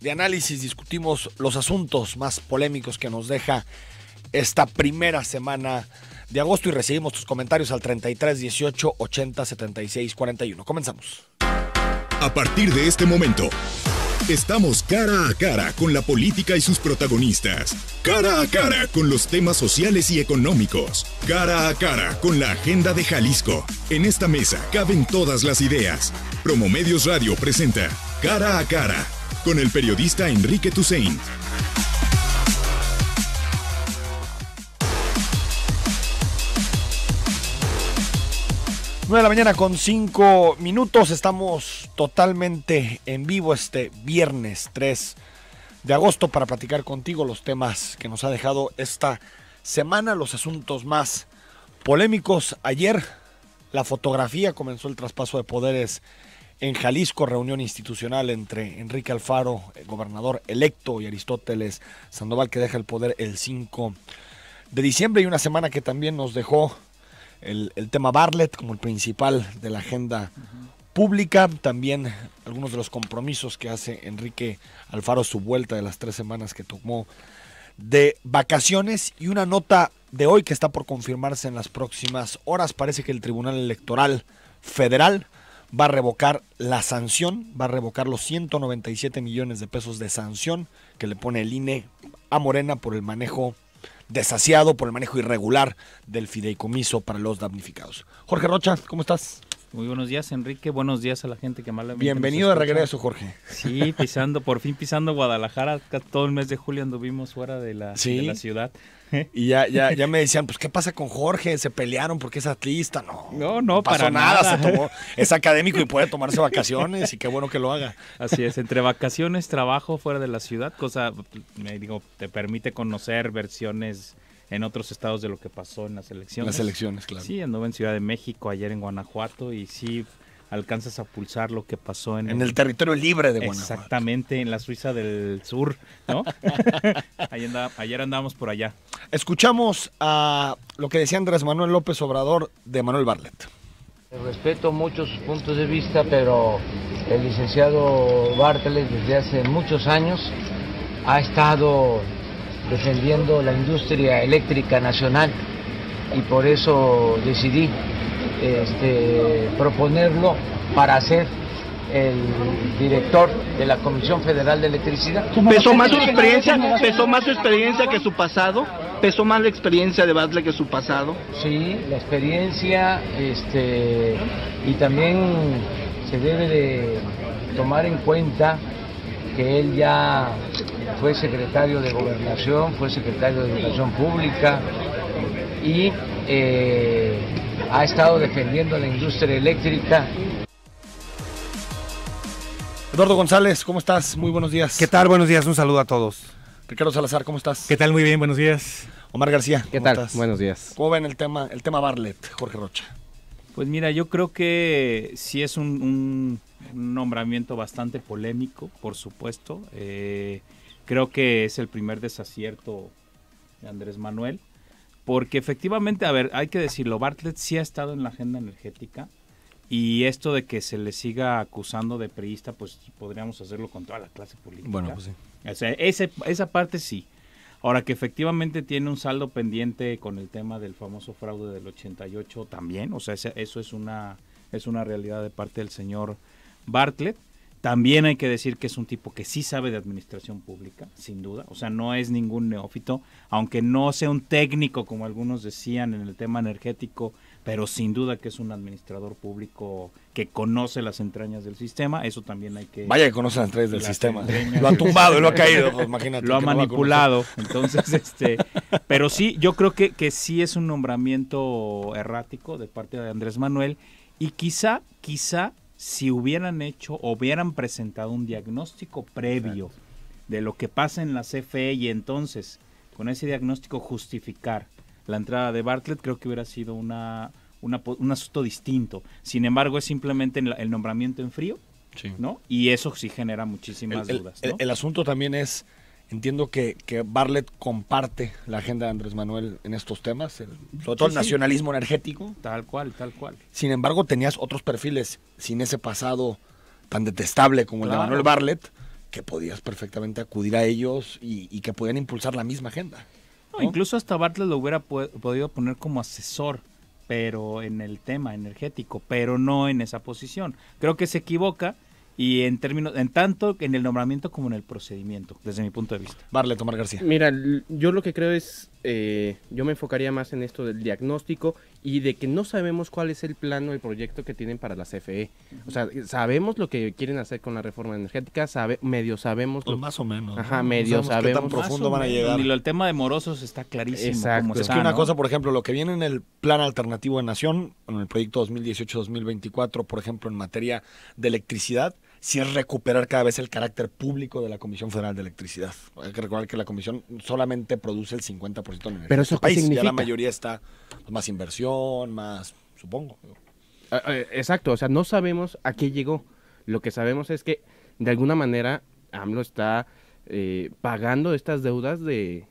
De análisis discutimos los asuntos más polémicos que nos deja esta primera semana de agosto y recibimos tus comentarios al 33 18 80 76 41. Comenzamos. A partir de este momento, estamos cara a cara con la política y sus protagonistas. Cara a cara con los temas sociales y económicos. Cara a cara con la agenda de Jalisco. En esta mesa caben todas las ideas. Promomedios Radio presenta Cara a cara con el periodista Enrique Tusain. Nueve de la mañana con 5 minutos. Estamos totalmente en vivo este viernes 3 de agosto para platicar contigo los temas que nos ha dejado esta semana, los asuntos más polémicos. Ayer la fotografía comenzó el traspaso de poderes en Jalisco, reunión institucional entre Enrique Alfaro, el gobernador electo, y Aristóteles Sandoval, que deja el poder el 5 de diciembre, y una semana que también nos dejó el tema Bartlett como el principal de la agenda pública. También algunos de los compromisos que hace Enrique Alfaro, su vuelta de las 3 semanas que tomó de vacaciones, y una nota de hoy que está por confirmarse en las próximas horas. Parece que el Tribunal Electoral Federal va a revocar la sanción, va a revocar los 197 millones de pesos de sanción que le pone el INE a Morena por el manejo desasiado, por el manejo irregular del fideicomiso para los damnificados. Jorge Rocha, ¿cómo estás? Muy buenos días, Enrique. Buenos días a la gente que amablemente Bienvenido de regreso, Jorge. Sí, por fin pisando Guadalajara. Todo el mes de julio anduvimos fuera de la ciudad. Y ya me decían, pues, ¿qué pasa con Jorge? ¿Se pelearon porque es atlista? No pasó para nada. Es académico y puede tomarse vacaciones, y qué bueno que lo haga. Así es, entre vacaciones, trabajo fuera de la ciudad, te permite conocer versiones en otros estados de lo que pasó en las elecciones. Las elecciones, claro. Sí, anduve en Ciudad de México, ayer en Guanajuato, y sí alcanzas a pulsar lo que pasó en el territorio libre de Guanajuato. Exactamente, en la Suiza del Sur, ¿no? Ayer andábamos por allá. Escuchamos a lo que decía Andrés Manuel López Obrador de Manuel Bartlett. Respeto muchos puntos de vista, pero el licenciado Bartlett desde hace muchos años ha estado defendiendo la industria eléctrica nacional, y por eso decidí proponerlo para ser el director de la Comisión Federal de Electricidad. ¿Pesó más su experiencia que su pasado? ¿Pesó más la experiencia de Bartlett que su pasado? Sí, la experiencia, y también se debe de tomar en cuenta que él ya fue secretario de Gobernación, fue secretario de Educación Pública, y ha estado defendiendo la industria eléctrica. Eduardo González, ¿cómo estás? Muy buenos días. ¿Qué tal? Buenos días, un saludo a todos. Ricardo Salazar, ¿cómo estás? ¿Qué tal? Muy bien, buenos días. Omar García, ¿qué tal? Estás? Buenos días. ¿Cómo ven el tema Bartlett, Jorge Rocha? Pues mira, yo creo que sí es un nombramiento bastante polémico, por supuesto. Creo que es el primer desacierto de Andrés Manuel, porque efectivamente, a ver, hay que decirlo, Bartlett sí ha estado en la agenda energética, y esto de que se le siga acusando de priista, pues podríamos hacerlo con toda la clase política. Bueno, pues sí. O sea, esa parte sí. Ahora, que efectivamente tiene un saldo pendiente con el tema del famoso fraude del 88 también, o sea, eso es una realidad de parte del señor Bartlett. También hay que decir que es un tipo que sí sabe de administración pública, sin duda. O sea, no es ningún neófito, aunque no sea un técnico, como algunos decían, en el tema energético, pero sin duda que es un administrador público que conoce las entrañas del sistema. Eso también hay que... Vaya que conoce las entrañas del sistema. Lo ha tumbado y lo ha caído, pues, imagínate. Lo ha manipulado. Entonces, pero sí, yo creo que sí es un nombramiento errático de parte de Andrés Manuel, y quizá si hubieran presentado un diagnóstico previo de lo que pasa en la CFE, y entonces con ese diagnóstico justificar la entrada de Bartlett, creo que hubiera sido un asunto distinto. Sin embargo, es simplemente el nombramiento en frío, sí, ¿no? Y eso sí genera muchísimas dudas, ¿no? El asunto también es Entiendo que Bartlett comparte la agenda de Andrés Manuel en estos temas, sobre todo el nacionalismo energético. Tal cual, tal cual. Sin embargo, tenías otros perfiles sin ese pasado tan detestable como el de Manuel Bartlett, que podías perfectamente acudir a ellos y que podían impulsar la misma agenda. No, incluso hasta Bartlett lo hubiera podido poner como asesor, pero en el tema energético, pero no en esa posición. Creo que se equivoca y en tanto en el nombramiento como en el procedimiento, desde mi punto de vista. Bartlett, Omar García. Mira, yo lo que creo es, yo me enfocaría más en esto del diagnóstico y de que no sabemos cuál es el plano, el proyecto que tienen para la CFE. O sea, sabemos lo que quieren hacer con la reforma energética, medio sabemos. Pues más o menos. Ajá, ¿no? medio No sabemos qué tan sabemos. profundo van a llegar. Y el tema de morosos está clarísimo. Exacto. Cómo Es está, que una ¿no? cosa, por ejemplo, lo que viene en el Plan Alternativo de Nación, en el proyecto 2018-2024, por ejemplo, en materia de electricidad, sí es recuperar cada vez el carácter público de la Comisión Federal de Electricidad. Hay que recordar que la Comisión solamente produce el 50% de energía. Pero en ¿eso este qué país. significa? Ya la mayoría está más inversión, más, supongo. Exacto, o sea, no sabemos a qué llegó. Lo que sabemos es que, de alguna manera, AMLO está pagando estas deudas de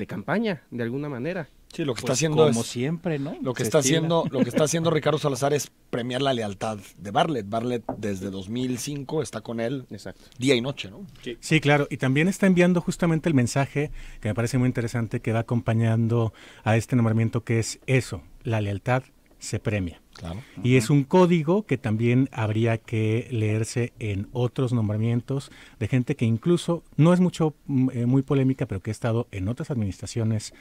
campaña, de alguna manera. Sí, lo que está Pues haciendo como es... siempre, ¿no? Lo que Se está estila. haciendo Ricardo Salazar es premiar la lealtad de Bartlett. Bartlett desde 2005 está con él Exacto. día y noche, ¿no? Sí, claro, y también está enviando justamente el mensaje que me parece muy interesante que va acompañando a este nombramiento, que es eso, la lealtad se premia. Claro. Y es un código que también habría que leerse en otros nombramientos de gente que incluso no es muy polémica, pero que ha estado en otras administraciones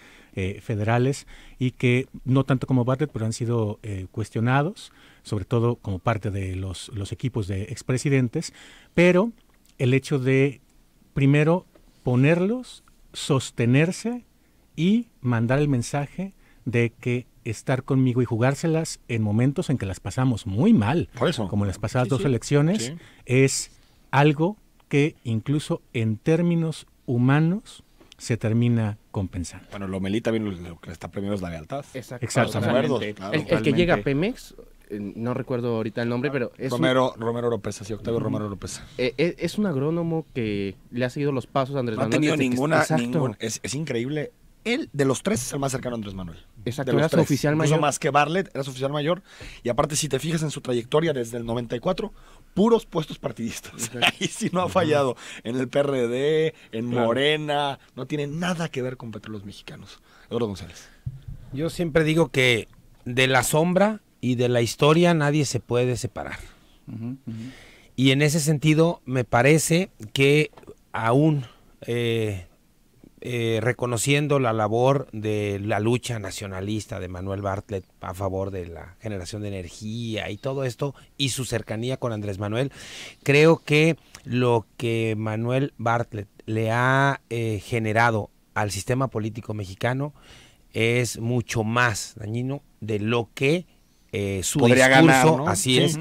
federales y que no tanto como Bartlett, pero han sido cuestionados, sobre todo como parte de los equipos de expresidentes, pero el hecho de primero ponerlos, sostenerse y mandar el mensaje de que estar conmigo y jugárselas en momentos en que las pasamos muy mal, Por eso. como las pasadas Sí, dos sí. elecciones, Sí. es algo que incluso en términos humanos se termina compensando. Bueno, Lomelí también lo que le está premiando es la lealtad. Exacto. Exacto. O sea, Acuerdos, Totalmente. claro. el que Totalmente. llega a Pemex, no recuerdo ahorita el nombre, pero es Romero Oropesa, sí, Octavio Romero Oropesa. es un agrónomo que le ha seguido los pasos a Andrés No ha Manuel. tenido desde que- ninguna... Exacto. Es increíble. Él, de los tres, es el más cercano a Andrés Manuel. Exacto, De los era su tres. oficial Incluso mayor. más que Bartlett, era su oficial mayor. Y aparte, si te fijas en su trayectoria desde el 94, puros puestos partidistas. Ahí sí no ha fallado. En el PRD, en Claro. Morena. No tiene nada que ver con Petróleos Mexicanos. Eduardo González. Yo siempre digo que de la sombra y de la historia nadie se puede separar. Ujú, ujú. Y en ese sentido me parece que aún reconociendo la labor de la lucha nacionalista de Manuel Bartlett a favor de la generación de energía y todo esto y su cercanía con Andrés Manuel, creo que lo que Manuel Bartlett le ha generado al sistema político mexicano es mucho más dañino de lo que su Podría discurso, ganar, ¿no? así Sí.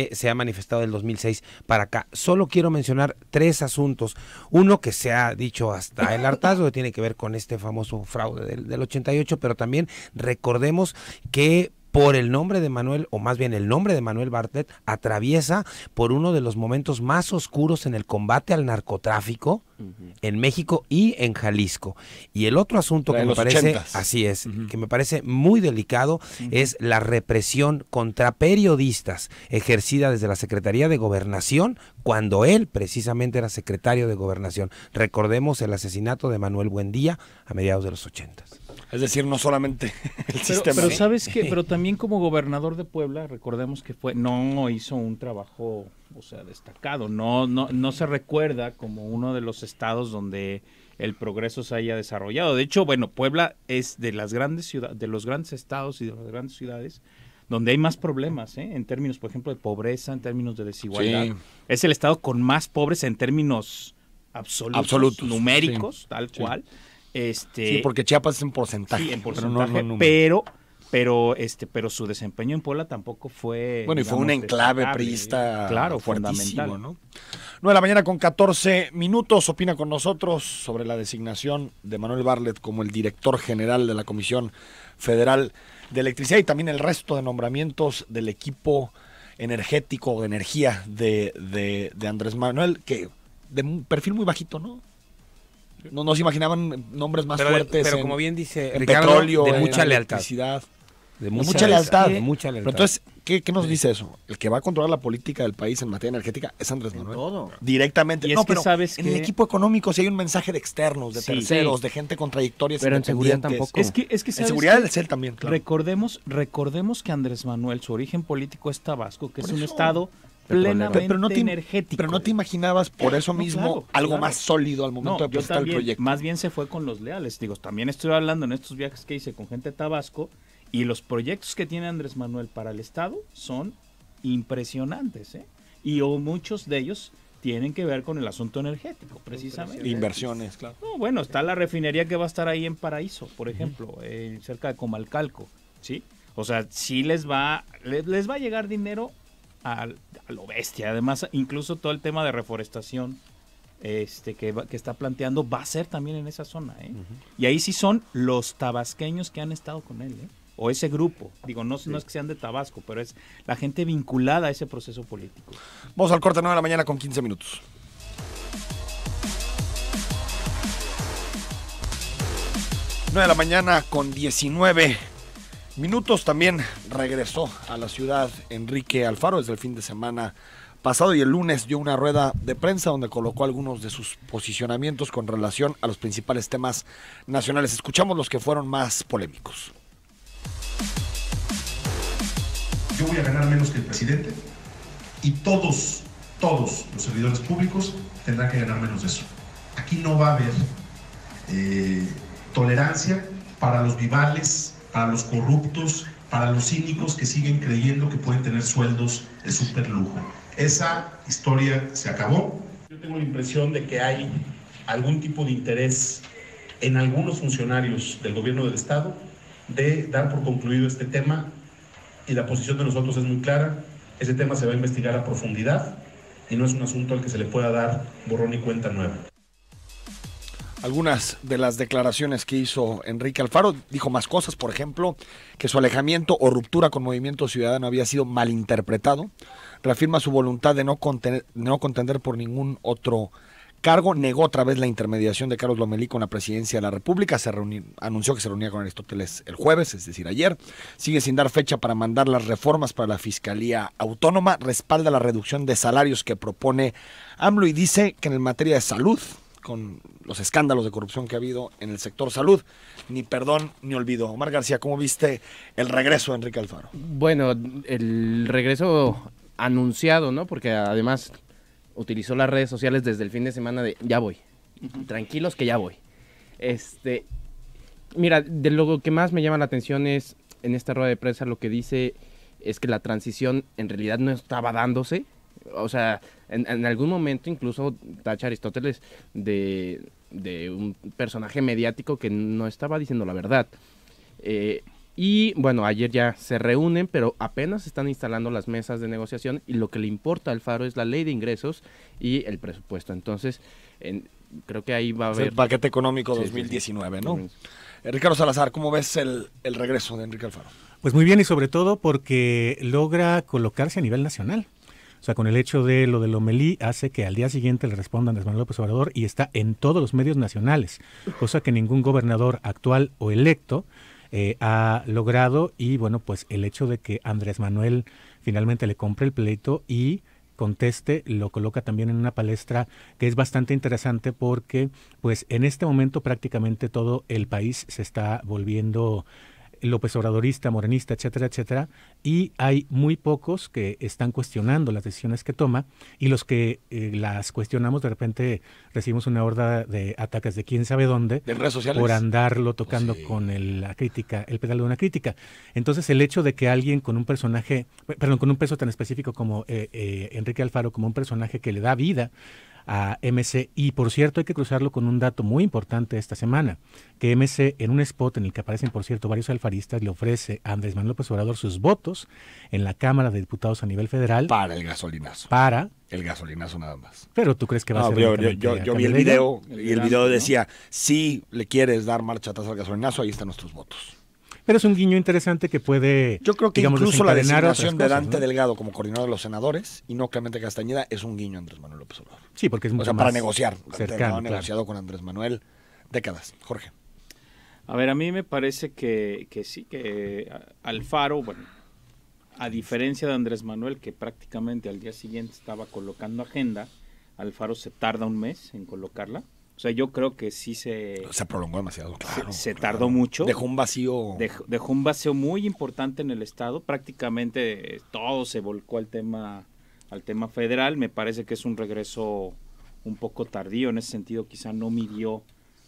es, se ha manifestado del 2006 para acá. Solo quiero mencionar 3 asuntos. Uno que se ha dicho hasta el hartazgo, que tiene que ver con este famoso fraude del 88, pero también recordemos que por el nombre de Manuel, o más bien el nombre de Manuel Bartlett, atraviesa por uno de los momentos más oscuros en el combate al narcotráfico en México y en Jalisco. Y el otro asunto La de que me los parece, 80s. así es, que me parece muy delicado, es la represión contra periodistas ejercida desde la Secretaría de Gobernación, cuando él precisamente era secretario de Gobernación. Recordemos el asesinato de Manuel Buendía a mediados de los 80s. Es decir, no solamente el sistema. Pero ¿no? ¿sabes qué? Pero también como gobernador de Puebla, recordemos que no hizo un trabajo, o sea, destacado. No se recuerda como uno de los estados donde el progreso se haya desarrollado. De hecho, bueno, Puebla es de las grandes ciudades, de los grandes estados y de las grandes ciudades donde hay más problemas, en términos, por ejemplo, de pobreza, en términos de desigualdad. Sí. Es el estado con más pobres en términos absolutos, numéricos, sí. tal Sí. cual. Sí, porque Chiapas es en porcentaje. Sí, en pero porcentaje, no pero su desempeño en Puebla tampoco fue... Bueno, y fue un digamos, enclave destacable. priista Claro, fuertísimo, fundamental. ¿no? 9 de la mañana con 14 minutos. Opina con nosotros sobre la designación de Manuel Bartlett como el director general de la Comisión Federal de Electricidad y también el resto de nombramientos del equipo energético, de energía de Andrés Manuel, que de un perfil muy bajito, ¿no? No se imaginaban nombres más fuertes pero en, como bien dice en Ricardo, petróleo, de en mucha lealtad. electricidad. De mucha lealtad. De mucha lealtad. Pero entonces, ¿qué nos dice eso? El que va a controlar la política del país en materia energética es Andrés Manuel. Todo. Directamente. Y es no, que pero sabes en que- el equipo económico sí hay un mensaje de externos, de terceros, de gente con trayectorias Pero en seguridad independientes. tampoco. Es que En ¿sabes seguridad qué? del CEL también, claro. Recordemos que Andrés Manuel, su origen político es Tabasco, que Por es un eso. estado Petrolero. plenamente pero no te, energético. pero no te imaginabas por eso No, mismo claro, algo claro. más sólido al momento No, de yo presentar el también, proyecto. más bien se fue con los leales. Digo, también estoy hablando en estos viajes que hice con gente de Tabasco y los proyectos que tiene Andrés Manuel para el Estado son impresionantes, ¿eh? Y muchos de ellos tienen que ver con el asunto energético, precisamente. Inversiones, claro. No, bueno, está la refinería que va a estar ahí en Paraíso, por ejemplo, cerca de Comalcalco, ¿sí? O sea, sí les va a llegar dinero a lo bestia. Además, incluso todo el tema de reforestación que está planteando va a ser también en esa zona, ¿eh? Y ahí sí son los tabasqueños que han estado con él, ¿eh? O ese grupo. Digo, no es que sean de Tabasco, pero es la gente vinculada a ese proceso político. Vamos al corte 9 de la mañana con 15 minutos. 9 de la mañana con 19 minutos. También regresó a la ciudad Enrique Alfaro desde el fin de semana pasado y el lunes dio una rueda de prensa donde colocó algunos de sus posicionamientos con relación a los principales temas nacionales. Escuchamos los que fueron más polémicos. Yo voy a ganar menos que el presidente y todos los servidores públicos tendrán que ganar menos de eso. Aquí no va a haber tolerancia para los vivales, para los corruptos, para los cínicos que siguen creyendo que pueden tener sueldos de super lujo. Esa historia se acabó. Yo tengo la impresión de que hay algún tipo de interés en algunos funcionarios del gobierno del Estado de dar por concluido este tema. Y la posición de nosotros es muy clara, ese tema se va a investigar a profundidad y no es un asunto al que se le pueda dar borrón y cuenta nueva. Algunas de las declaraciones que hizo Enrique Alfaro, dijo más cosas, por ejemplo, que su alejamiento o ruptura con Movimiento Ciudadano había sido malinterpretado, reafirma su voluntad de no contender por ningún otro cargo, negó otra vez la intermediación de Carlos Lomelí con la presidencia de la República, anunció que se reunía con Aristóteles el jueves, es decir, ayer, sigue sin dar fecha para mandar las reformas para la Fiscalía Autónoma, respalda la reducción de salarios que propone AMLO y dice que en materia de salud, con los escándalos de corrupción que ha habido en el sector salud, ni perdón ni olvido. Omar García, ¿cómo viste el regreso de Enrique Alfaro? Bueno, el regreso anunciado, ¿no? Porque además utilizó las redes sociales desde el fin de semana de ya voy, tranquilos que ya voy. Mira, de lo que más me llama la atención es, en esta rueda de prensa lo que dice es que la transición en realidad no estaba dándose. O sea, en algún momento incluso tacha Aristóteles de un personaje mediático que no estaba diciendo la verdad. Y bueno, ayer ya se reúnen, pero apenas están instalando las mesas de negociación y lo que le importa a Alfaro es la ley de ingresos y el presupuesto. Entonces, creo que ahí va a haber... el paquete económico Sí, 2019, sí, ¿no? sí. Ricardo Salazar, ¿cómo ves el regreso de Enrique Alfaro? Pues muy bien, y sobre todo porque logra colocarse a nivel nacional. O sea, con el hecho de lo de Lomelí hace que al día siguiente le responda Andrés Manuel López Obrador y está en todos los medios nacionales, cosa que ningún gobernador actual o electo ha logrado. Y bueno, pues el hecho de que Andrés Manuel finalmente le compre el pleito y conteste, lo coloca también en una palestra que es bastante interesante porque pues en este momento prácticamente todo el país se está volviendo López Obradorista, morenista, etcétera, etcétera, y hay muy pocos que están cuestionando las decisiones que toma, y los que las cuestionamos de repente recibimos una horda de ataques de quién sabe dónde, ¿De redes sociales? por andarlo tocando con la crítica, el pedal de una crítica. Entonces el hecho de que alguien con un personaje, perdón, con un peso tan específico como Enrique Alfaro, como un personaje que le da vida a MC, y por cierto hay que cruzarlo con un dato muy importante esta semana, que MC en un spot en el que aparecen por cierto varios alfaristas le ofrece a Andrés Manuel López Obrador sus votos en la Cámara de Diputados a nivel federal. Para el gasolinazo. Para. El gasolinazo nada más. Pero tú crees que va a ser... Yo vi el video y el video decía, si le quieres dar marcha atrás al gasolinazo, ahí están nuestros votos. Pero es un guiño interesante que puede... Yo creo que digamos, incluso la desencadenar designación otras de cosas, Dante ¿no? Delgado como coordinador de los senadores y no Clemente Castañeda es un guiño a Andrés Manuel López Obrador. Sí, porque es mucho O sea, más para negociar. Dante cercano, Delgado ha claro. negociado con Andrés Manuel décadas. Jorge. A ver, a mí me parece que sí, que Alfaro, bueno, a diferencia de Andrés Manuel, que prácticamente al día siguiente estaba colocando agenda, Alfaro se tarda un mes en colocarla. O sea, yo creo que sí se prolongó demasiado, claro. Se tardó mucho. Dejó un vacío. Dejó un vacío muy importante en el Estado. Prácticamente todo se volcó al tema federal. Me parece que es un regreso un poco tardío. En ese sentido, quizá no midió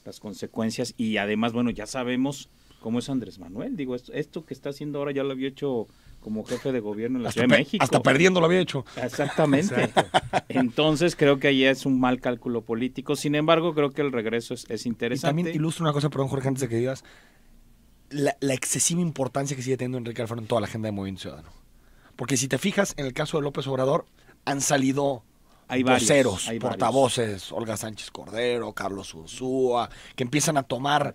las consecuencias. Y además, bueno, ya sabemos cómo es Andrés Manuel. Digo, esto que está haciendo ahora ya lo había hecho como jefe de gobierno en la Ciudad de México. Hasta perdiendo lo había hecho. Exactamente. Entonces creo que ahí es un mal cálculo político. Sin embargo, creo que el regreso es interesante. Y también ilustra una cosa, perdón, Jorge, antes de que digas, la excesiva importancia que sigue teniendo Enrique Alfaro en toda la agenda de Movimiento Ciudadano. Porque si te fijas, en el caso de López Obrador, han salido voceros, portavoces, Olga Sánchez Cordero, Carlos Ursúa, que empiezan a tomar,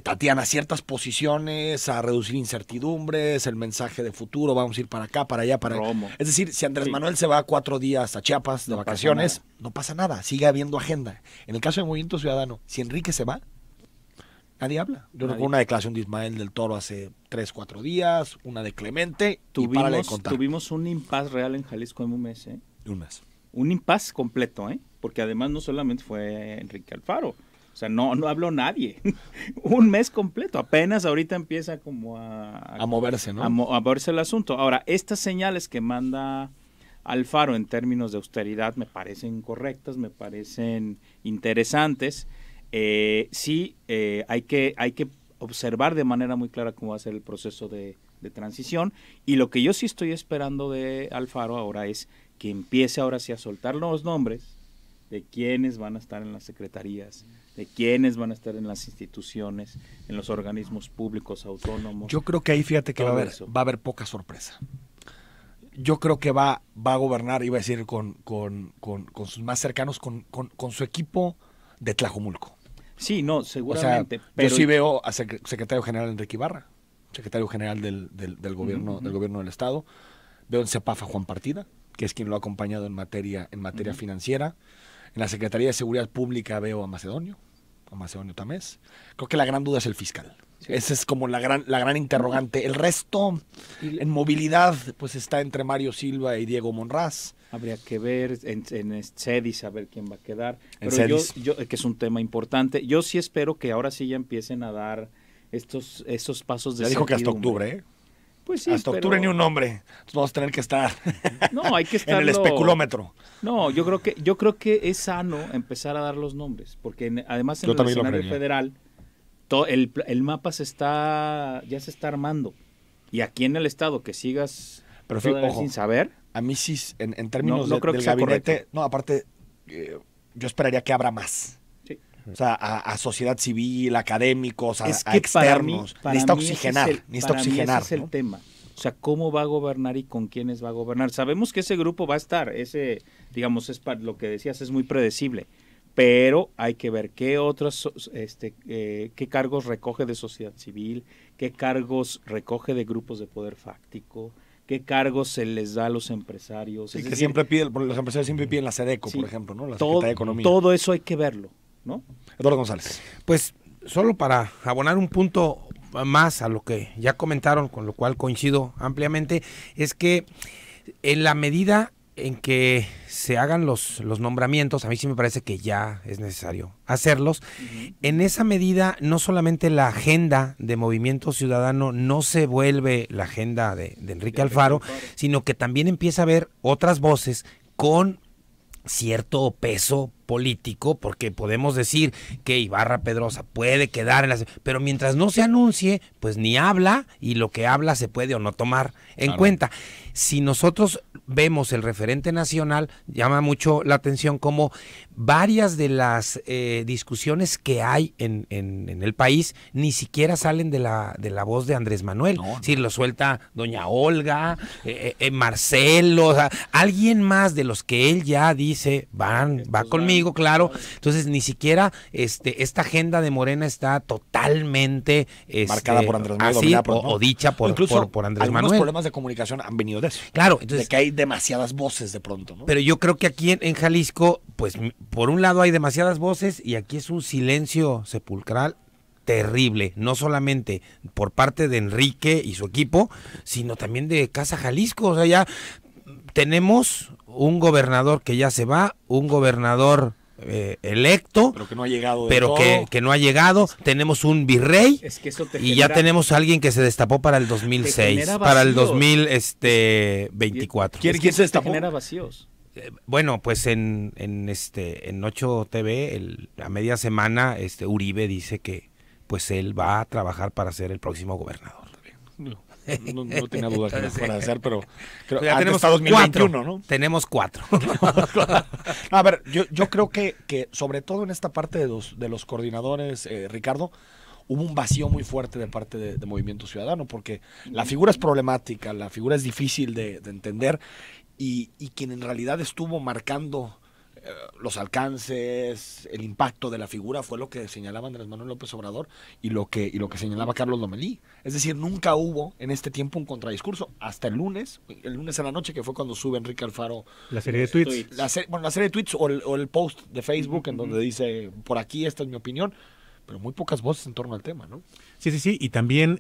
Tatiana, ciertas posiciones, a reducir incertidumbres, el mensaje de futuro, vamos a ir para acá, para allá, para allá. Es decir, si Andrés Manuel se va 4 días a Chiapas de vacaciones, no pasa nada, sigue habiendo agenda. En el caso de Movimiento Ciudadano, si Enrique se va, nadie habla. Yo recuerdo una declaración de Ismael del Toro hace 3-4 días, una de Clemente, y párale de contar. Tuvimos un impas real en Jalisco en un mes, Un mes. Un impas completo, porque además no solamente fue Enrique Alfaro, o sea, no habló nadie. Un mes completo, apenas ahorita empieza como a moverse, ¿no? A moverse el asunto. Ahora, estas señales que manda Alfaro en términos de austeridad me parecen correctas, me parecen interesantes. Sí, hay que observar de manera muy clara cómo va a ser el proceso de transición, y lo que yo sí estoy esperando de Alfaro ahora es que empiece ahora sí a soltar los nombres de quienes van a estar en las secretarías, de quienes van a estar en las instituciones, en los organismos públicos autónomos. Yo creo que ahí, fíjate que va a haber poca sorpresa. Yo creo que va a gobernar, iba a decir, con sus más cercanos, con su equipo de Tlajomulco. Sí, no, seguramente. O sea, pero yo sí veo a secretario general Enrique Ibarra, secretario general del gobierno del Estado. Veo en CEPAF a Juan Partida, que es quien lo ha acompañado en materia financiera. En la Secretaría de Seguridad Pública veo a Macedonio Tamés. Creo que la gran duda es el fiscal. Sí. Esa es como la gran interrogante. El resto, en movilidad, pues está entre Mario Silva y Diego Monraz. Habría que ver en CEDIS a ver quién va a quedar. Pero yo, que es un tema importante, yo sí espero que ahora sí ya empiecen a dar esos pasos de ya dijo que hasta octubre, Pues sí, hasta octubre ni un nombre. Entonces vamos a tener que estar, hay que en el especulómetro. No, yo creo que es sano empezar a dar los nombres, porque además en el escenario federal el mapa ya se está armando. Y aquí en el estado que sigas sin saber. A mí sí, en términos del gabinete, correcto. No, aparte, yo esperaría que abra más. Sí. O sea, a sociedad civil, académicos, a externos. Necesita oxigenar. Ese es el tema. O sea, ¿cómo va a gobernar y con quiénes va a gobernar? Sabemos que ese grupo va a estar, digamos, lo que decías, es muy predecible. Pero hay que ver qué otros, qué cargos recoge de sociedad civil, qué cargos recoge de grupos de poder fáctico, qué cargos se les da a los empresarios. Sí, los empresarios siempre piden la SEDECO, por ejemplo, ¿no? La Secretaría de Economía. Todo eso hay que verlo, ¿no? Eduardo González. Pues solo para abonar un punto más a lo que ya comentaron, con lo cual coincido ampliamente, es que en la medida en que se hagan los nombramientos, a mí sí me parece que ya es necesario hacerlos. En esa medida, no solamente la agenda de Movimiento Ciudadano no se vuelve la agenda de Enrique Alfaro, sino que también empieza a haber otras voces con cierto peso político, porque podemos decir que Ibarra Pedrosa puede quedar pero mientras no se anuncie, pues ni habla, y lo que habla se puede o no tomar en cuenta. Si nosotros vemos el referente nacional, llama mucho la atención como varias de las discusiones que hay en el país ni siquiera salen de la voz de Andrés Manuel. Si lo suelta doña Olga, Marcelo, o sea, alguien más de los que él ya dice va conmigo, claro. Entonces ni siquiera esta agenda de Morena está totalmente marcada por Andrés Manuel, así, o dicha por Andrés Manuel. Algunos problemas de comunicación han venido de eso. Claro, entonces, de que hay demasiadas voces de pronto, ¿no? Pero yo creo que aquí en Jalisco, pues por un lado hay demasiadas voces y aquí es un silencio sepulcral terrible, no solamente por parte de Enrique y su equipo, sino también de Casa Jalisco. O sea, ya tenemos un gobernador que ya se va, un gobernador electo, pero que no ha llegado, pero que no ha llegado. Tenemos un virrey, es que eso te y genera, ya tenemos a alguien que se destapó para el 2006, para el 2024. ¿Quién se destapó? Genera vacíos. Bueno, pues en 8 TV, a media semana, Uribe dice que pues él va a trabajar para ser el próximo gobernador. No tenía duda que lo fuera a hacer, pero creo ya tenemos hasta 2021, ¿no? Tenemos 4. A ver, yo creo que sobre todo en esta parte de los coordinadores, Ricardo, hubo un vacío muy fuerte de parte de Movimiento Ciudadano, porque la figura es problemática, la figura es difícil de entender, y quien en realidad estuvo marcando los alcances, el impacto de la figura fue lo que señalaba Andrés Manuel López Obrador y lo que señalaba Carlos Lomelí. Es decir, nunca hubo en este tiempo un contradiscurso hasta el lunes en la noche, que fue cuando sube Enrique Alfaro la serie de tweets. La serie de tweets o el post de Facebook en donde dice, por aquí esta es mi opinión, pero muy pocas voces en torno al tema, ¿no? Sí, y también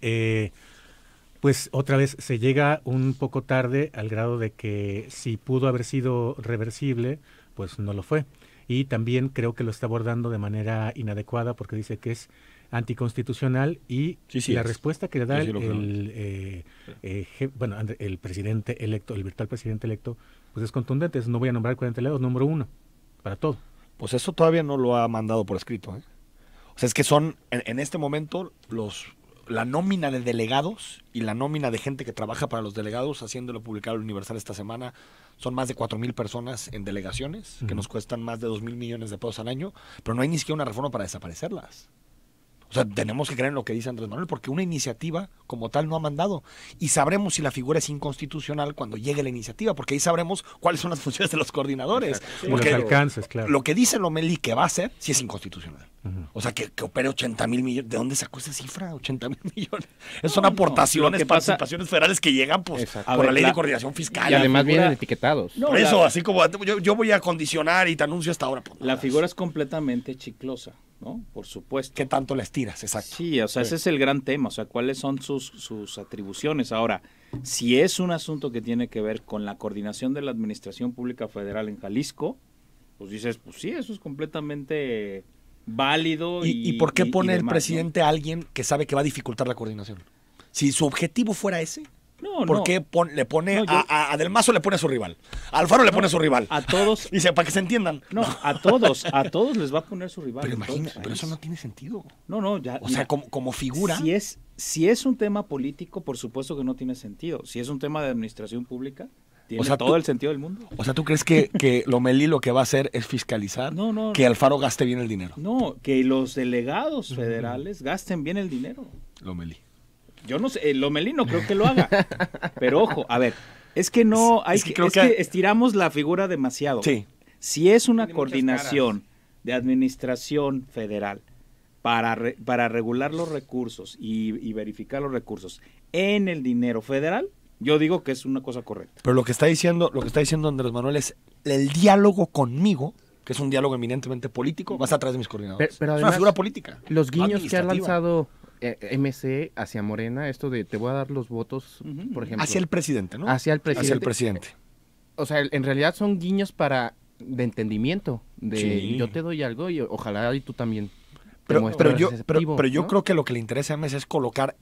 pues otra vez se llega un poco tarde, al grado de que si pudo haber sido reversible, pues no lo fue. Y también creo que lo está abordando de manera inadecuada, porque dice que es anticonstitucional, y la respuesta que le da el presidente electo, el virtual presidente electo, pues es contundente: no voy a nombrar 40 delegados, número 1 para todo. Pues eso todavía no lo ha mandado por escrito, ¿eh? O sea, es que son en este momento la nómina de delegados y la nómina de gente que trabaja para los delegados, haciéndolo publicar el Universal esta semana, son más de 4,000 personas en delegaciones, que nos cuestan más de 2,000 millones de pesos al año, pero no hay ni siquiera una reforma para desaparecerlas. O sea, tenemos que creer en lo que dice Andrés Manuel, porque una iniciativa como tal no ha mandado. Y sabremos si la figura es inconstitucional cuando llegue la iniciativa, porque ahí sabremos cuáles son las funciones de los coordinadores. Sí, porque los alcances, claro. Lo que dice Lomelí que va a hacer, sí es inconstitucional. O sea, que opere 80,000 millones. ¿De dónde sacó esa cifra? 80,000 millones. Esas son aportaciones, participaciones federales que llegan por la ley de coordinación fiscal. Y además vienen etiquetados. Por eso, así como yo voy a condicionar y te anuncio hasta ahora. Pues, la figura es completamente chiclosa, ¿no? Por supuesto. ¿Qué tanto les tiras? Exacto. Sí, o sea, ese es el gran tema. O sea, ¿cuáles son sus atribuciones? Ahora, si es un asunto que tiene que ver con la coordinación de la Administración Pública Federal en Jalisco, pues dices, pues sí, eso es completamente válido. ¿Y por qué pone el presidente a alguien que sabe que va a dificultar la coordinación? Si su objetivo fuera ese, ¿por qué le pone a Del Mazo le pone a su rival? A Alfaro le pone a su rival. A todos. Dice, para que se entiendan. No, a todos les va a poner su rival. Pero imagínate, pero eso no tiene sentido. No, ya. O sea, como figura. Si es un tema político, por supuesto que no tiene sentido. Si es un tema de administración pública, tiene todo el sentido del mundo. O sea, ¿tú crees que Lomelí lo que va a hacer es fiscalizar que Alfaro gaste bien el dinero? No, que los delegados federales gasten bien el dinero. Lomelí. Yo no sé, Lomelí no creo que lo haga. Pero ojo, a ver, es que no hay que estiramos la figura demasiado. Sí. Si es una coordinación de administración federal para regular los recursos y verificar los recursos en el dinero federal, yo digo que es una cosa correcta. Pero lo que está diciendo Andrés Manuel es el diálogo conmigo, que es un diálogo eminentemente político, va a estar atrás de mis coordinadores. Pero además, es una figura política. Los guiños que ha lanzado MC hacia Morena, esto de te voy a dar los votos, por ejemplo. Hacia el presidente, ¿no? Hacia el presidente. O sea, en realidad son guiños de entendimiento, yo te doy algo y ojalá y tú también. Pero yo creo que lo que le interesa a MC es colocar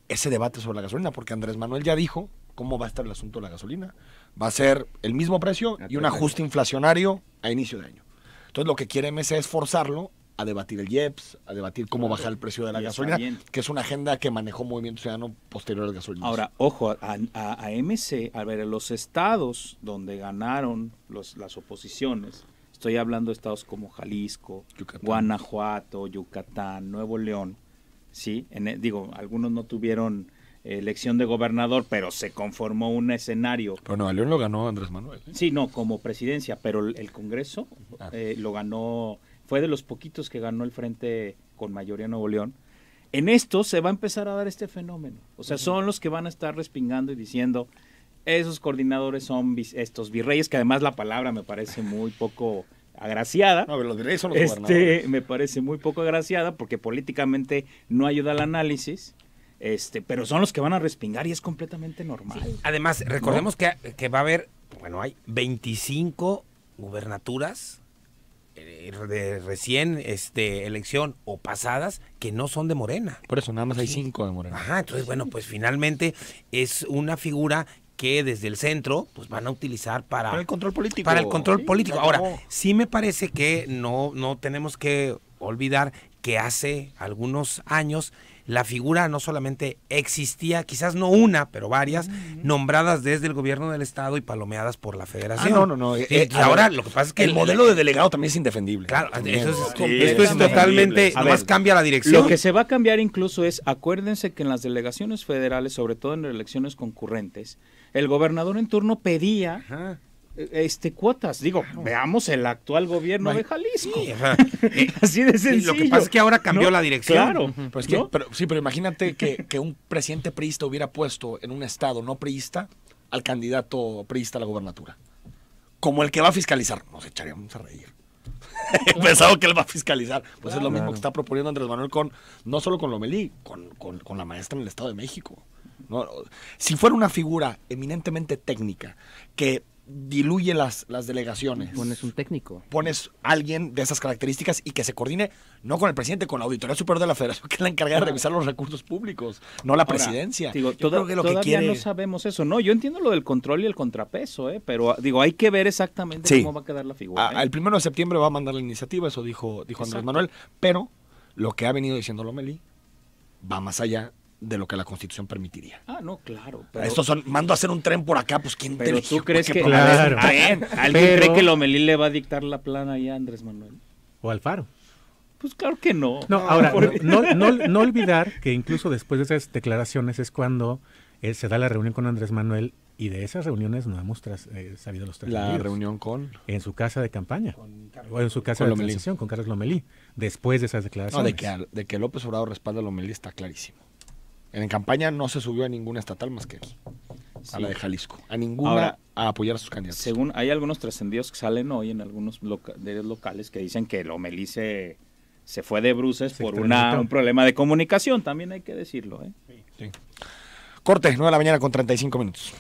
ese debate sobre la gasolina, porque Andrés Manuel ya dijo cómo va a estar el asunto de la gasolina. Va a ser el mismo precio y un ajuste inflacionario a inicio de año. Entonces lo que quiere MC es forzarlo a debatir el IEPS, a debatir cómo bajar el precio de la gasolina, que es una agenda que manejó Movimiento Ciudadano posterior al gasolina. Ahora, ojo, a MC, a ver, los estados donde ganaron las oposiciones, estoy hablando de estados como Jalisco, Guanajuato, Yucatán, Nuevo León, sí, algunos no tuvieron elección de gobernador, pero se conformó un escenario. Pero Nuevo León lo ganó Andrés Manuel. Sí, no, como presidencia, pero el Congreso lo ganó, fue de los poquitos que ganó el Frente con mayoría en Nuevo León. En esto se va a empezar a dar este fenómeno. O sea, son los que van a estar respingando y diciendo, esos coordinadores son estos virreyes, que además la palabra me parece muy poco agraciada. No, los virreyes son los gobernadores. Me parece muy poco agraciada porque políticamente no ayuda al análisis. Pero son los que van a respingar y es completamente normal. Sí. Además, recordemos que va a haber, hay 25 gubernaturas de recién elección o pasadas que no son de Morena. Por eso, nada más hay 5 de Morena. Ajá, entonces, pues finalmente es una figura que desde el centro pues van a utilizar para el control político. Para el control político. Ahora, sí me parece que no tenemos que olvidar que hace algunos años la figura no solamente existía, quizás no una, pero varias, nombradas desde el gobierno del estado y palomeadas por la federación. No. Ahora lo que pasa es que el modelo de delegado también es indefendible. Claro, esto es totalmente, nomás cambia la dirección. Lo que se va a cambiar incluso es, acuérdense que en las delegaciones federales, sobre todo en elecciones concurrentes, el gobernador en turno pedía cuotas. Veamos el actual gobierno de Jalisco. Sí, así de sencillo. Lo que pasa es que ahora cambió la dirección. Claro. Pues pero imagínate que un presidente priista hubiera puesto en un estado no priista al candidato priista a la gobernatura. Como el que va a fiscalizar. Nos echaríamos a reír. He pensado que él va a fiscalizar. Pues es lo mismo que está proponiendo Andrés Manuel no solo con Lomelí, con la maestra en el Estado de México. No, si fuera una figura eminentemente técnica que diluye las delegaciones. Pones un técnico. Pones a alguien de esas características y que se coordine no con el presidente, con la Auditoría Superior de la Federación, que es la encargada de revisar los recursos públicos, no la presidencia. Todavía no sabemos eso. No, yo entiendo lo del control y el contrapeso, pero hay que ver exactamente cómo va a quedar la figura. El 1 de septiembre va a mandar la iniciativa, eso dijo Andrés Manuel, pero lo que ha venido diciendo Lomelí va más allá de lo que la Constitución permitiría. No, claro. Mando a hacer un tren por acá, pues ¿quién te eligió? ¿Tú crees que ¿Alguien cree que Lomelí le va a dictar la plana ahí a Andrés Manuel? ¿O Alfaro? Pues claro que no. No, ahora, no olvidar que incluso después de esas declaraciones es cuando se da la reunión con Andrés Manuel y de esas reuniones no hemos sabido los trascendidos. La reunión con... En su casa de campaña. O en su casa de transición con Carlos Lomelí. Después de esas declaraciones. No, de que López Obrador respalda a Lomelí está clarísimo. En campaña no se subió a ninguna estatal más que aquí, a la de Jalisco, a ninguna a apoyar a sus candidatos. Según hay algunos trascendidos que salen hoy en algunos diarios locales que dicen que Lomelí se fue de bruces por un problema de comunicación, también hay que decirlo. Sí. Corte, 9 de la mañana con 35 minutos.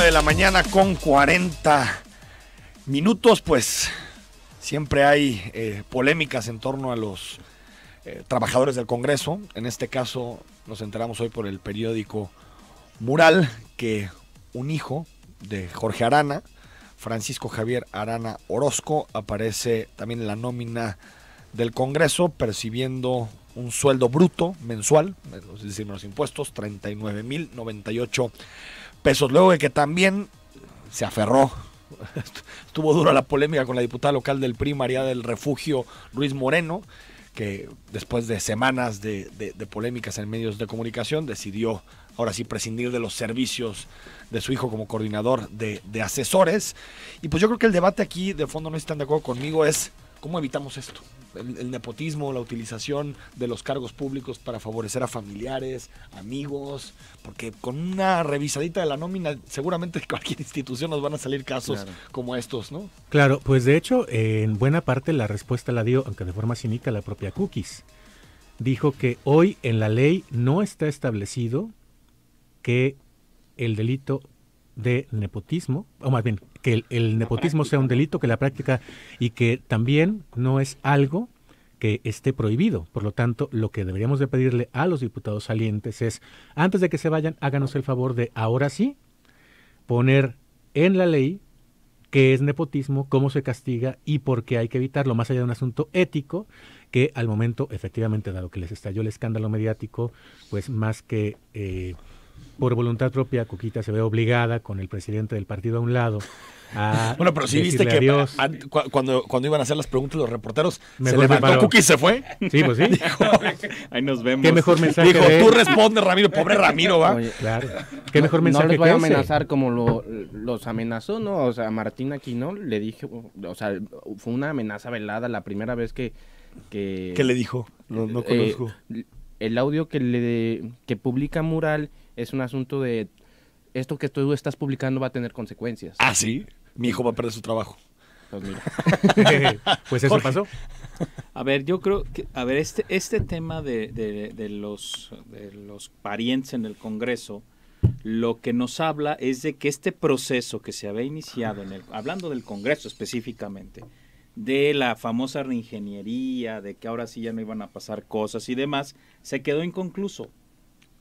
De la mañana con 40 minutos, pues siempre hay polémicas en torno a los trabajadores del Congreso. En este caso nos enteramos hoy por el periódico Mural que un hijo de Jorge Arana, Francisco Javier Arana Orozco, aparece también en la nómina del Congreso percibiendo un sueldo bruto mensual, es decir, los impuestos, 39,098 pesos, luego de que también se aferró, estuvo dura la polémica con la diputada local del PRI, María del Refugio Ruiz Moreno, que después de semanas de polémicas en medios de comunicación decidió ahora sí prescindir de los servicios de su hijo como coordinador de asesores. Y pues yo creo que el debate aquí, de fondo no están de acuerdo conmigo, es cómo evitamos esto. El nepotismo, la utilización de los cargos públicos para favorecer a familiares, amigos, porque con una revisadita de la nómina seguramente en cualquier institución nos van a salir casos como estos, ¿no? Claro, pues de hecho en buena parte la respuesta la dio, aunque de forma cínica, la propia Cookies. Dijo que hoy en la ley no está establecido que el delito de nepotismo, o más bien, que el nepotismo sea un delito, que la práctica, y que también no es algo que esté prohibido. Por lo tanto, lo que deberíamos de pedirle a los diputados salientes es, antes de que se vayan, háganos el favor de, ahora sí, poner en la ley qué es nepotismo, cómo se castiga y por qué hay que evitarlo, más allá de un asunto ético, que al momento, efectivamente, dado que les estalló el escándalo mediático, pues más que... por voluntad propia, Cuquita se ve obligada con el presidente del partido a un lado a bueno, pero sí viste que adiós. Cuando iban a hacer las preguntas los reporteros, se levantó Cookie y se fue. Sí, pues sí. Dijo, ahí nos vemos. Qué mejor mensaje. Dijo, tú respondes, Ramiro, pobre Ramiro, ¿va? Oye, claro. Qué mejor mensaje. No les voy a amenazar como los amenazó, ¿no? O sea, Martín Aquino le dije, o sea, fue una amenaza velada la primera vez que ¿Qué le dijo? No conozco. el audio que publica Mural es un asunto de esto que tú estás publicando va a tener consecuencias. Ah, sí, mi hijo va a perder su trabajo. Pues mira. Pues eso pasó. A ver, yo creo que, este tema de los parientes en el Congreso, lo que nos habla es de que este proceso que se había iniciado, hablando del Congreso específicamente, de la famosa reingeniería, de que ahora sí ya no iban a pasar cosas y demás, se quedó inconcluso.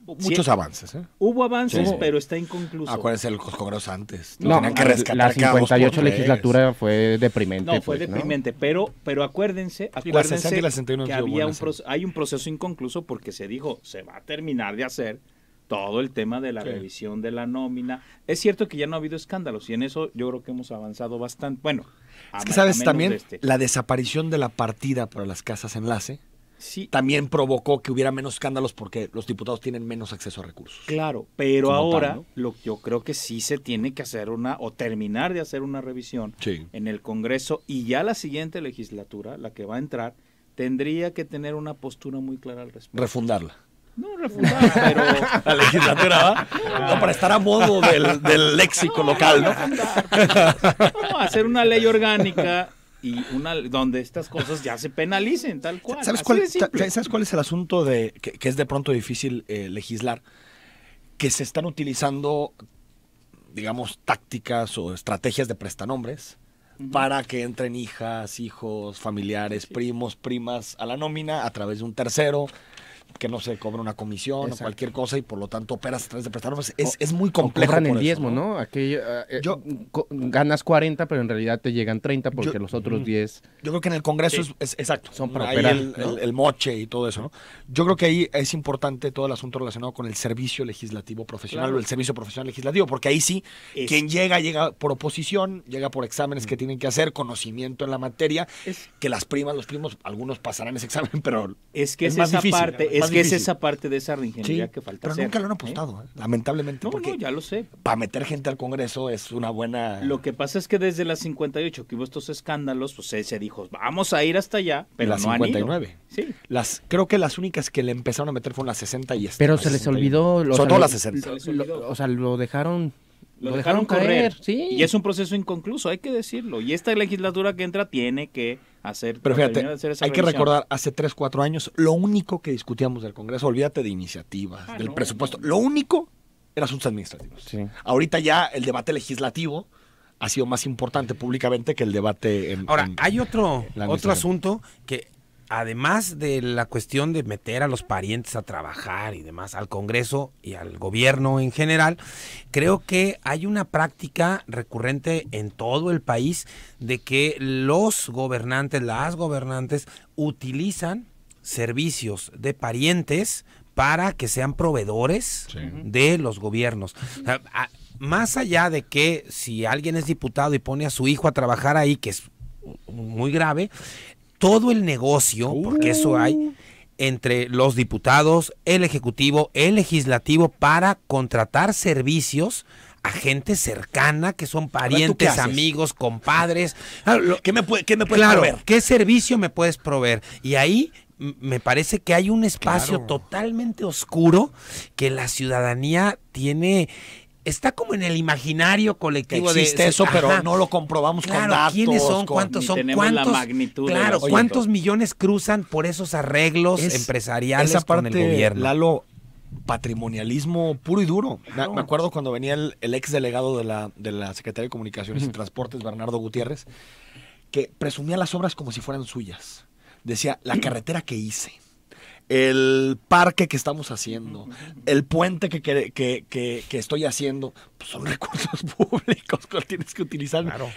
Muchos avances, ¿eh? Hubo avances, Sí. pero está inconcluso. Acuérdense los congresos antes. No, Tenían que rescatar la cada 58 2 por 3. legislatura fue deprimente. No, fue pues, deprimente, pero acuérdense, Y la 60 y la 61 que han sido había buenas, hay un proceso inconcluso porque se dijo, se va a terminar de hacer todo el tema de la Sí. revisión de la nómina. Es cierto que ya no ha habido escándalos y en eso yo creo que hemos avanzado bastante. Bueno, Es que sabes también, la desaparición de la partida para las casas enlace sí, también provocó que hubiera menos escándalos porque los diputados tienen menos acceso a recursos. claro, pero Como ahora tal, ¿no? yo creo que sí se tiene que hacer o terminar de hacer una revisión Sí. en el Congreso y ya la siguiente legislatura, la que va a entrar, tendría que tener una postura muy clara al respecto. Refundarla. No refundar, pero La legislatura, ¿va? No, para estar a modo del léxico local, ¿no? no, hacer una ley orgánica y donde estas cosas ya se penalicen, tal cual. ¿Sabes Así de simple. ¿Sabes cuál es el asunto de que es de pronto difícil legislar? Que se están utilizando, digamos, tácticas o estrategias de prestanombres para que entren hijas, hijos, familiares, primos, primas a la nómina a través de un tercero, que no se cobra una comisión Exacto. o cualquier cosa y por lo tanto operas a través de prestanombres. Es muy complejo. Cobran por el eso, diezmo, ¿no? Aquello, Yo- ganas 40, pero en realidad te llegan 30 porque los otros 10... Yo creo que en el Congreso Sí. es exacto. Son para Ahí operar, el, ¿no? el moche y todo eso, ¿no? Yo creo que ahí es importante todo el asunto relacionado con el servicio legislativo profesional Claro. o el servicio profesional legislativo, porque ahí sí, quien llega por oposición, llega por exámenes que tienen que hacer, conocimiento en la materia, que las primas, los primos, algunos pasarán ese examen, pero Es que es más esa difícil, parte, más es que es difícil. esa parte de esa reingeniería Sí, que falta pero hacer. nunca lo han apostado, lamentablemente, No, porque no, ya lo sé. para meter gente al Congreso es una buena... Lo que pasa es que desde las 58 que hubo estos escándalos, pues se dijo, vamos a ir hasta allá, pero las no han ido. 59. Sí. Creo que las únicas que le empezaron a meter fueron las 60 y Pero las se les 61. olvidó... Sobre todo las 60. Se les olvidó. O sea, lo dejaron... Lo dejaron caer, correr. sí. Y es un proceso inconcluso, hay que decirlo. Y esta legislatura que entra tiene que hacer... Pero fíjate, terminar de hacer esa hay que revisión. recordar, hace 3, 4 años, lo único que discutíamos del Congreso, olvídate de iniciativas, del no, presupuesto, lo único era asuntos administrativos. Sí. Ahorita ya el debate legislativo ha sido más importante públicamente que el debate en... Ahora, en hay otro la administración. asunto que, además de la cuestión de meter a los parientes a trabajar y demás, al Congreso y al gobierno en general, creo que hay una práctica recurrente en todo el país de que los gobernantes, las gobernantes, utilizan servicios de parientes para que sean proveedores de los gobiernos. O sea, más allá de que si alguien es diputado y pone a su hijo a trabajar ahí, que es muy grave, todo el negocio, porque eso hay, entre los diputados, el ejecutivo, el legislativo, para contratar servicios a gente cercana, que son parientes, haces? amigos, compadres. ¿Qué me puedes Claro, proveer? ¿qué servicio me puedes proveer? Y ahí me parece que hay un espacio Claro. totalmente oscuro que la ciudadanía tiene... Está como en el imaginario Que colectivo existe de eso, pero ajá. no lo comprobamos con Claro, datos. ¿quiénes son? con- ¿Cuántos Ni son? tenemos la ¿Cuántos? magnitud del Claro, asunto. ¿cuántos millones cruzan por esos arreglos Es- empresariales esa con parte, el gobierno? Lalo, patrimonialismo puro y duro. Me acuerdo cuando venía el ex delegado de la Secretaría de Comunicaciones y Transportes, Bernardo Gutiérrez, que presumía las obras como si fueran suyas. Decía, la carretera que hice, el parque que estamos haciendo, el puente que estoy haciendo, pues son recursos públicos que tienes que utilizar. Claro.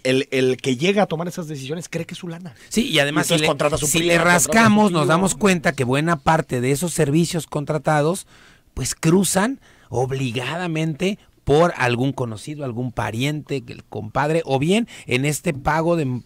El que llega a tomar esas decisiones cree que es su lana. Sí, y además Y entonces si, contratas un si primo, le contratas rascamos un nos tío. damos cuenta que buena parte de esos servicios contratados pues cruzan obligadamente por algún conocido, algún pariente, el compadre, o bien en este pago de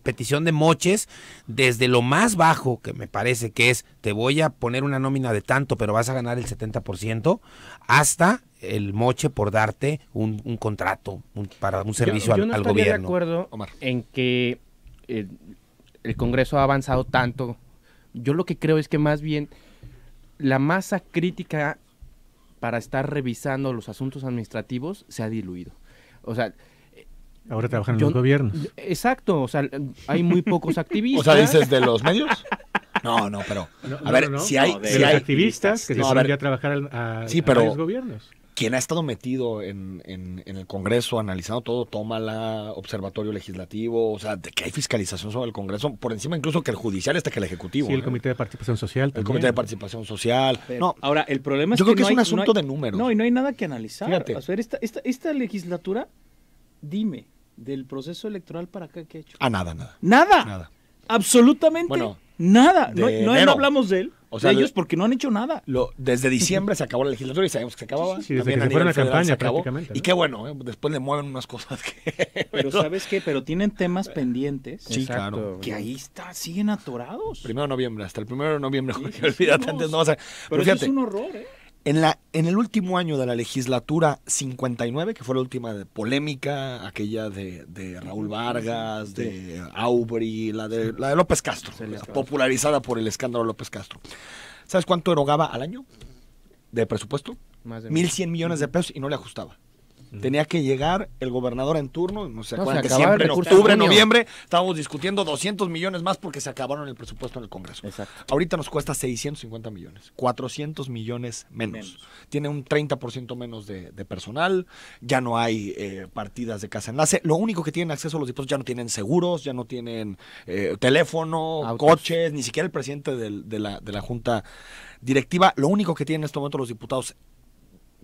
petición de moches, desde lo más bajo, que me parece que es, te voy a poner una nómina de tanto, pero vas a ganar el 70%, hasta el moche por darte un contrato para un servicio Yo no al estaría gobierno. de acuerdo Omar. en que el Congreso ha avanzado tanto Yo lo que creo es que más bien la masa crítica para estar revisando los asuntos administrativos se ha diluido. O sea, ahora trabajan en los gobiernos. Exacto, o sea, hay muy pocos activistas. O sea, ¿dices de los medios? No, pero a ver, si hay... De si los hay activistas que se ponen ya a trabajar a varios gobiernos. Quien ha estado metido en el Congreso analizando todo, Tómala, Observatorio Legislativo, o sea, de que hay fiscalización sobre el Congreso, por encima incluso que el judicial hasta que el Ejecutivo. Sí, el Comité de Participación Social también. El Comité de Participación Social. Pero, ahora, el problema es yo creo que no es un hay, asunto de números. No, y no hay nada que analizar. Fíjate. O sea, esta legislatura, dime, del proceso electoral para acá, ¿qué ha hecho? Nada. Nada. Absolutamente nada. No hablamos de él. O sea, de ellos porque no han hecho nada. Desde diciembre se acabó la legislatura y sabemos que se acababa. Sí, desde que se fueron a campaña prácticamente. ¿No? Y qué bueno, después le mueven unas cosas que... Pero ¿sabes qué? Pero tienen temas pendientes. Sí, claro. Que ahí siguen atorados. 1 de noviembre, hasta el 1 de noviembre. Sí, olvídate, antes no vas a... Pero fíjate, eso es un horror, En el último año de la legislatura 59, que fue la última polémica, aquella de Raúl Vargas, de Aubry, la de López Castro, popularizada por el escándalo López Castro. ¿Sabes cuánto erogaba al año de presupuesto? Más de 1,100 millones de pesos y no le ajustaba. Tenía que llegar el gobernador en turno, no se acuerdan que acababa siempre en octubre, noviembre, estábamos discutiendo 200 millones más porque se acabaron el presupuesto en el Congreso. Exacto. Ahorita nos cuesta 650 millones, 400 millones menos. Tiene un 30% menos de personal, ya no hay partidas de casa enlace. Lo único que tienen acceso a los diputados ya no tienen seguros, ya no tienen teléfono, autos, coches, ni siquiera el presidente de la Junta Directiva. Lo único que tienen en este momento los diputados,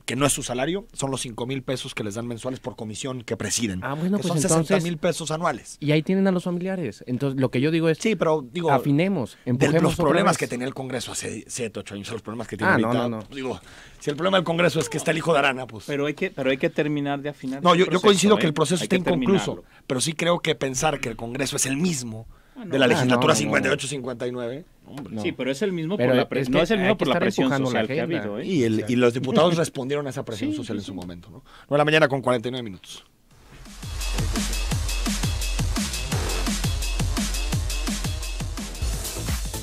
que no es su salario, son los 5,000 pesos que les dan mensuales por comisión que presiden. Bueno, que pues son 60,000 pesos anuales. Y ahí tienen a los familiares. Entonces, lo que yo digo es, sí, pero digo, afinemos, empujemos los problemas que tenía el Congreso hace 7, 8 años, los problemas que tiene ahorita. No. Digo, si el problema del Congreso es que está el hijo de Arana, pues... Pero hay que terminar de afinar. No, yo coincido que el proceso está inconcluso, pero sí creo que pensar que el Congreso es el mismo de la legislatura 58-59... Sí, pero es el mismo por la presión. No es el mismo por la presión social que ha habido. Y los diputados respondieron a esa presión social en su momento, ¿no? 9 de la mañana con 49 minutos.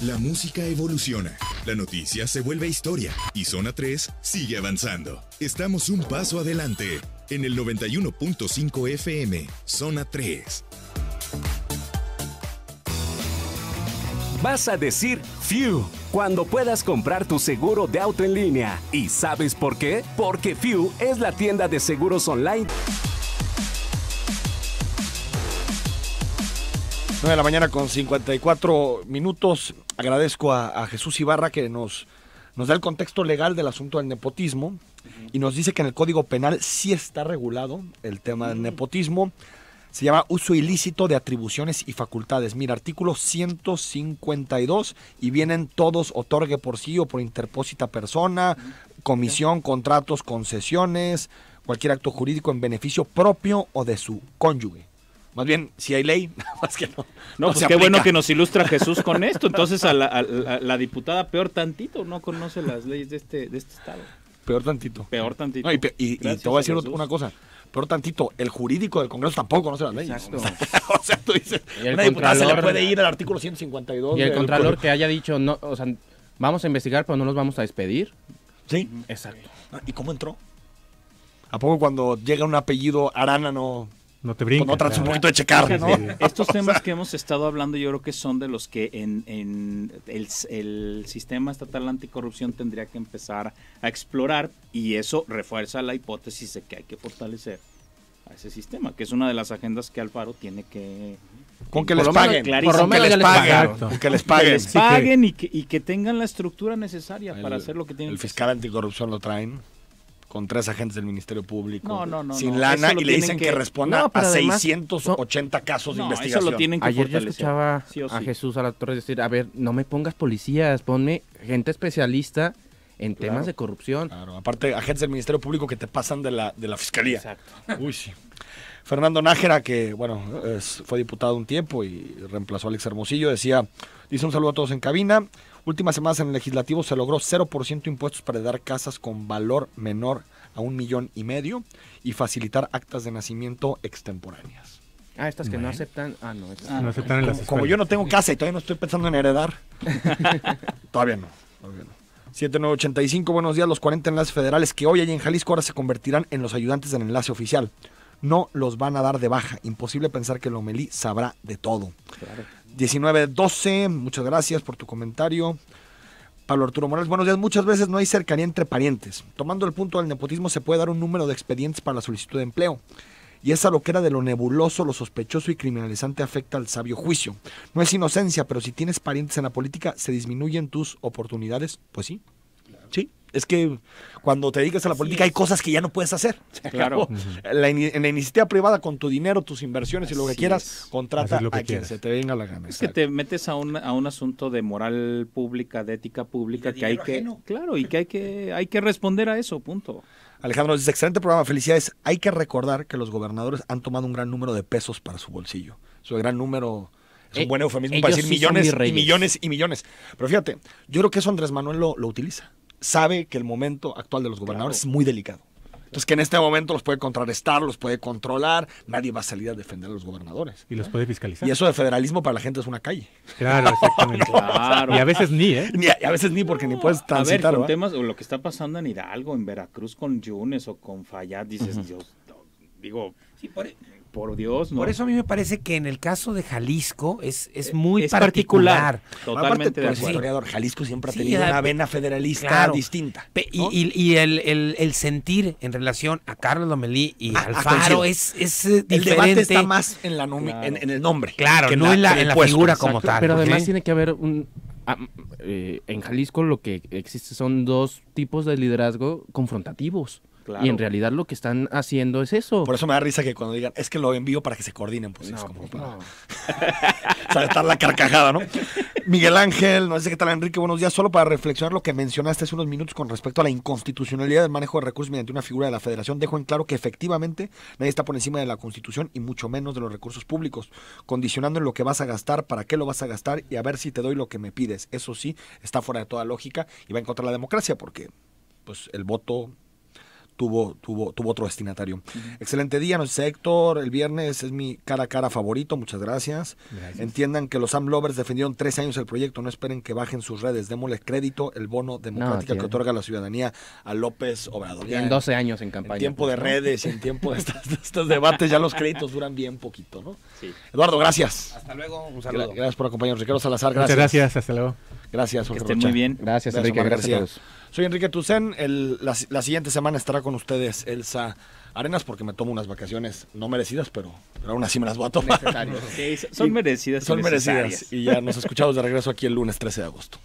La música evoluciona, la noticia se vuelve historia y Zona 3 sigue avanzando. Estamos un paso adelante en el 91.5 FM, Zona 3. Vas a decir Fiu cuando puedas comprar tu seguro de auto en línea. ¿Y sabes por qué? Porque Fiu es la tienda de seguros online. 9 de la mañana con 54 minutos. Agradezco a Jesús Ibarra que nos da el contexto legal del asunto del nepotismo y nos dice que en el Código Penal sí está regulado el tema del nepotismo. Se llama uso ilícito de atribuciones y facultades. Mira, artículo 152 y vienen todos: otorgue por sí o por interpósita persona, comisión, contratos, concesiones, cualquier acto jurídico en beneficio propio o de su cónyuge. Más bien, si hay ley, nada más que no. No, pues qué bueno que nos ilustra Jesús con esto. Entonces a la diputada peor tantito no conoce las leyes de este estado. Peor tantito. No, y te voy a decir una cosa. Peor tantito, el jurídico del Congreso tampoco conoce las leyes. Exacto. O sea, tú dices, una diputada se le puede ir al artículo 152. Y el contralor que haya dicho, no, o sea, vamos a investigar, pero no nos vamos a despedir. Sí. Exacto. ¿Y cómo entró? ¿A poco cuando llega un apellido Arana no te brinca? No tratas un poquito de checar, ¿no? Sí. Estos temas que hemos estado hablando yo creo que son de los que en el sistema estatal anticorrupción tendría que empezar a explorar, y eso refuerza la hipótesis de que hay que fortalecer a ese sistema, que es una de las agendas que Alfaro tiene que... Con que les paguen, que les paguen y que tengan la estructura necesaria para hacer lo que tienen que hacer. El fiscal anticorrupción lo traen con 3 agentes del Ministerio Público sin no, lana, y le dicen que responda a 680 casos de investigación. Eso lo tienen que Ayer yo escuchaba a Jesús Alatorre decir, a ver, no me pongas policías, ponme gente especialista en temas de corrupción. Claro, aparte agentes del Ministerio Público que te pasan de la Fiscalía. Exacto. Uy, sí. Fernando Nájera, que bueno, fue diputado un tiempo y reemplazó a Alex Hermosillo, dice un saludo a todos en cabina. Últimas semanas en el legislativo se logró 0% impuestos para dar casas con valor menor a $1,5 millones y facilitar actas de nacimiento extemporáneas. Ah, estas que no aceptan. Ah, no. No aceptan en las Como yo no tengo casa y todavía no estoy pensando en heredar. Todavía no. 7985, buenos días. Los 40 enlaces federales que hoy hay en Jalisco ahora se convertirán en los ayudantes del enlace oficial. No los van a dar de baja. Imposible pensar que Lomelí sabrá de todo. Claro. 1912, muchas gracias por tu comentario. Pablo Arturo Morales, buenos días. Muchas veces no hay cercanía entre parientes. Tomando el punto del nepotismo, se puede dar un número de expedientes para la solicitud de empleo. Y esa loquera de lo nebuloso, lo sospechoso y criminalizante afecta al sabio juicio. No es inocencia, pero si tienes parientes en la política, ¿se disminuyen tus oportunidades? Pues sí. Sí. Es que cuando te dedicas a la política hay cosas que ya no puedes hacer. Claro. En la iniciativa privada, con tu dinero, tus inversiones y lo que quieras, contrata a quien se te venga la gana. Es que te metes a un asunto de moral pública, de ética pública, que hay que, claro, y que hay que responder a eso, punto. Alejandro dice, excelente programa, felicidades. Hay que recordar que los gobernadores han tomado un gran número de pesos para su bolsillo. Su gran número es un buen eufemismo para decir millones y millones y millones. Pero fíjate, yo creo que eso Andrés Manuel lo utiliza. Sabe que el momento actual de los gobernadores es muy delicado. Entonces que en este momento los puede contrarrestar, los puede controlar, nadie va a salir a defender a los gobernadores. Y los puede fiscalizar. Y eso de federalismo para la gente es una calle. Claro, exactamente. Claro. Y a veces ni, a veces ni porque ni puedes transitar. A ver, con temas, o lo que está pasando en Hidalgo, en Veracruz con Yunes o con Fayad, dices, Dios, digo, sí, por Dios, ¿no? Por eso a mí me parece que en el caso de Jalisco es muy particular. Totalmente de acuerdo. Historiador, Jalisco siempre ha tenido una vena federalista distinta. ¿No? Y el sentir en relación a Carlos Lomelí y Alfaro es diferente. El debate está más en, en el nombre. Claro, que no en la figura como tal. Pero además tiene que haber en Jalisco lo que existe son dos tipos de liderazgo confrontativos. Claro. Y en realidad lo que están haciendo es eso. Por eso me da risa que cuando digan, es que lo envío para que se coordinen, pues no, es como para saltar la carcajada, ¿no? Miguel Ángel, no sé qué tal, Enrique, buenos días. Solo para reflexionar lo que mencionaste hace unos minutos con respecto a la inconstitucionalidad del manejo de recursos mediante una figura de la Federación, dejo en claro que efectivamente nadie está por encima de la Constitución y mucho menos de los recursos públicos, condicionando en lo que vas a gastar, para qué lo vas a gastar y a ver si te doy lo que me pides. Eso sí, está fuera de toda lógica y va en contra de la democracia porque pues el voto tuvo otro destinatario. Excelente día, nos dice Héctor, el viernes es mi cara a cara favorito, muchas gracias. Entiendan que los AMLovers defendieron 3 años el proyecto, no esperen que bajen sus redes, démosle crédito, el bono democrático que otorga la ciudadanía a López Obrador. En 12 años en campaña. En tiempo de redes y en tiempo de estos debates ya los créditos duran bien poquito, ¿no? Sí. Eduardo, gracias. Hasta luego, un saludo. Gracias por acompañarnos. Ricardo Salazar, gracias. Muchas gracias, hasta luego. Gracias, Jorge Que estén muy bien. Gracias Enrique, gracias a todos. Soy Enrique Tucen, la siguiente semana estará con ustedes Elsa Arenas porque me tomo unas vacaciones no merecidas, pero aún así me las voy a tomar. Sí, son merecidas. Son merecidas y ya nos escuchamos de regreso aquí el lunes 13 de agosto.